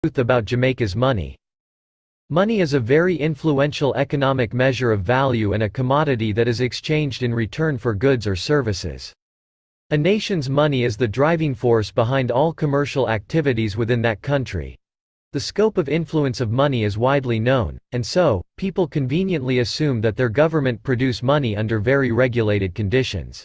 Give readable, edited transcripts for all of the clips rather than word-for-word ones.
Truth about Jamaica's money. Money is a very influential economic measure of value and a commodity that is exchanged in return for goods or services. A nation's money is the driving force behind all commercial activities within that country. The scope of influence of money is widely known, and so, people conveniently assume that their government produce money under very regulated conditions.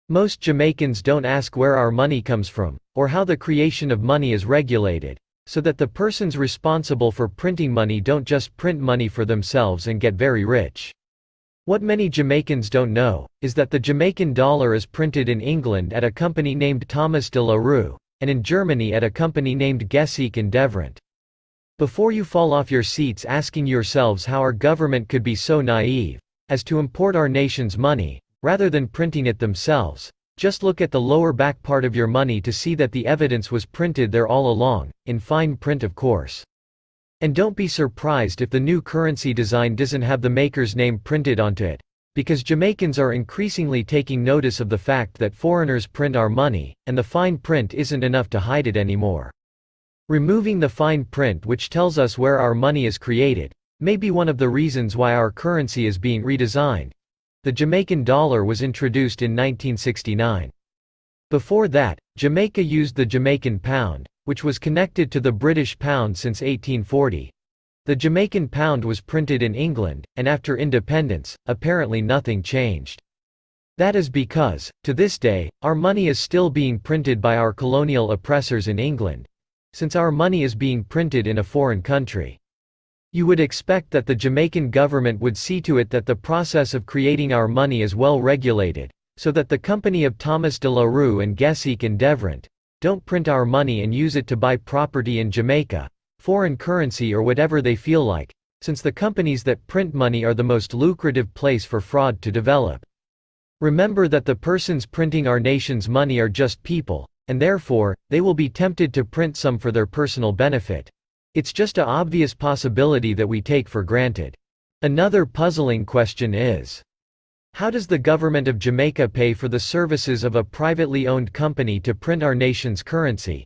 Most Jamaicans don't ask where our money comes from, or how the creation of money is regulated, so that the persons responsible for printing money don't just print money for themselves and get very rich. What many Jamaicans don't know, is that the Jamaican dollar is printed in England at a company named Thomas de la Rue, and in Germany at a company named Gesseek and Devrient. Before you fall off your seats asking yourselves how our government could be so naive as to import our nation's money, rather than printing it themselves, just look at the lower back part of your money to see that the evidence was printed there all along, in fine print of course. And don't be surprised if the new currency design doesn't have the maker's name printed onto it, because Jamaicans are increasingly taking notice of the fact that foreigners print our money, and the fine print isn't enough to hide it anymore. Removing the fine print which tells us where our money is created, may be one of the reasons why our currency is being redesigned. The Jamaican dollar was introduced in 1969. Before that, Jamaica used the Jamaican pound, which was connected to the British pound since 1840. The Jamaican pound was printed in England, and after independence, apparently nothing changed. That is because, to this day, our money is still being printed by our colonial oppressors in England, since our money is being printed in a foreign country. You would expect that the Jamaican government would see to it that the process of creating our money is well regulated, so that the company of Thomas de la Rue and Gesseek and Devrient don't print our money and use it to buy property in Jamaica, foreign currency or whatever they feel like, since the companies that print money are the most lucrative place for fraud to develop. Remember that the persons printing our nation's money are just people, and therefore, they will be tempted to print some for their personal benefit. It's just an obvious possibility that we take for granted. Another puzzling question is, how does the government of Jamaica pay for the services of a privately owned company to print our nation's currency?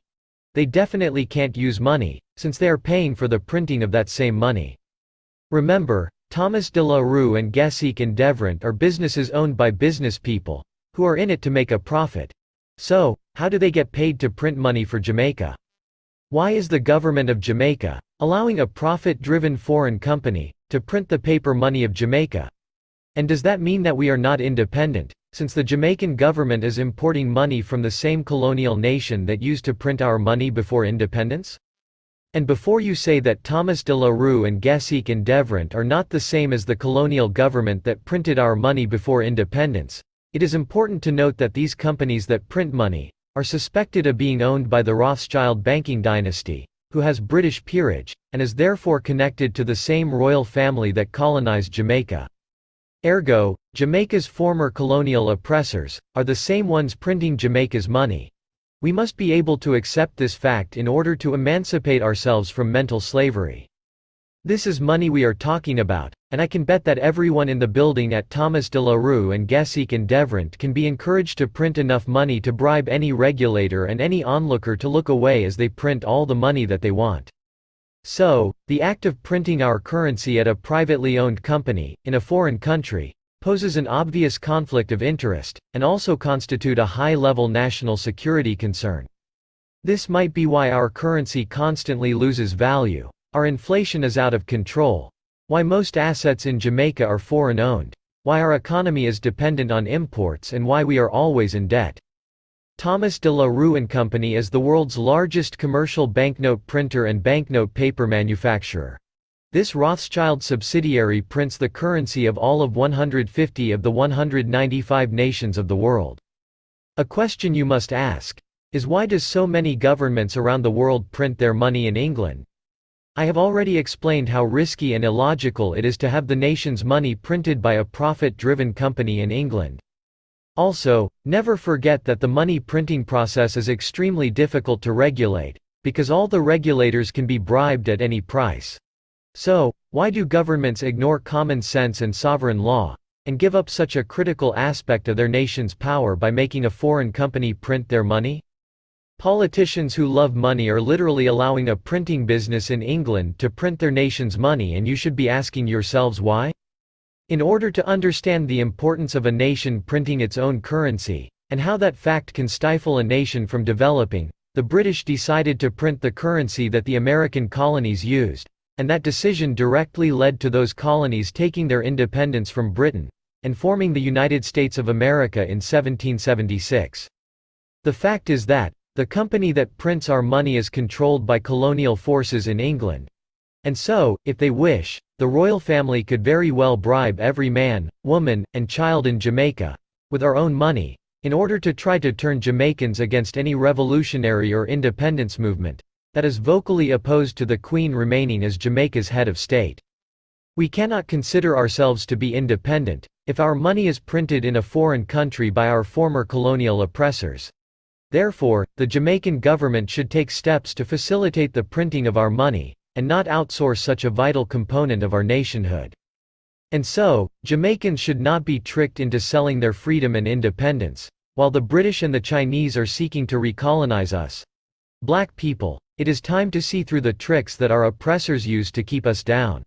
They definitely can't use money, since they are paying for the printing of that same money. Remember, Thomas de la Rue and Gesseek and Devrient are businesses owned by business people, who are in it to make a profit. So, how do they get paid to print money for Jamaica? Why is the government of Jamaica allowing a profit-driven foreign company to print the paper money of Jamaica? And does that mean that we are not independent, since the Jamaican government is importing money from the same colonial nation that used to print our money before independence? And before you say that Thomas de la Rue and Gesseek and Devrient are not the same as the colonial government that printed our money before independence, it is important to note that these companies that print money are suspected of being owned by the Rothschild banking dynasty, who has British peerage, and is therefore connected to the same royal family that colonized Jamaica. Ergo, Jamaica's former colonial oppressors are the same ones printing Jamaica's money. We must be able to accept this fact in order to emancipate ourselves from mental slavery. This is money we are talking about, and I can bet that everyone in the building at Thomas de la Rue and Gesseek and Devrient can be encouraged to print enough money to bribe any regulator and any onlooker to look away as they print all the money that they want. So, the act of printing our currency at a privately owned company, in a foreign country, poses an obvious conflict of interest, and also constitute a high-level national security concern. This might be why our currency constantly loses value. Our inflation is out of control, why most assets in Jamaica are foreign-owned, why our economy is dependent on imports and why we are always in debt. Thomas de la Rue and Company is the world's largest commercial banknote printer and banknote paper manufacturer. This Rothschild subsidiary prints the currency of all of 150 of the 195 nations of the world. A question you must ask is, why does so many governments around the world print their money in England? I have already explained how risky and illogical it is to have the nation's money printed by a profit-driven company in England. Also, never forget that the money printing process is extremely difficult to regulate, because all the regulators can be bribed at any price. So, why do governments ignore common sense and sovereign law, and give up such a critical aspect of their nation's power by making a foreign company print their money? Politicians who love money are literally allowing a printing business in England to print their nation's money, and you should be asking yourselves why? In order to understand the importance of a nation printing its own currency, and how that fact can stifle a nation from developing, the British decided to print the currency that the American colonies used, and that decision directly led to those colonies taking their independence from Britain, and forming the United States of America in 1776. The fact is that, the company that prints our money is controlled by colonial forces in England. And so, if they wish, the royal family could very well bribe every man, woman, and child in Jamaica, with our own money, in order to try to turn Jamaicans against any revolutionary or independence movement that is vocally opposed to the Queen remaining as Jamaica's head of state. We cannot consider ourselves to be independent if our money is printed in a foreign country by our former colonial oppressors. Therefore, the Jamaican government should take steps to facilitate the printing of our money, and not outsource such a vital component of our nationhood. And so, Jamaicans should not be tricked into selling their freedom and independence, while the British and the Chinese are seeking to recolonize us. Black people, it is time to see through the tricks that our oppressors use to keep us down.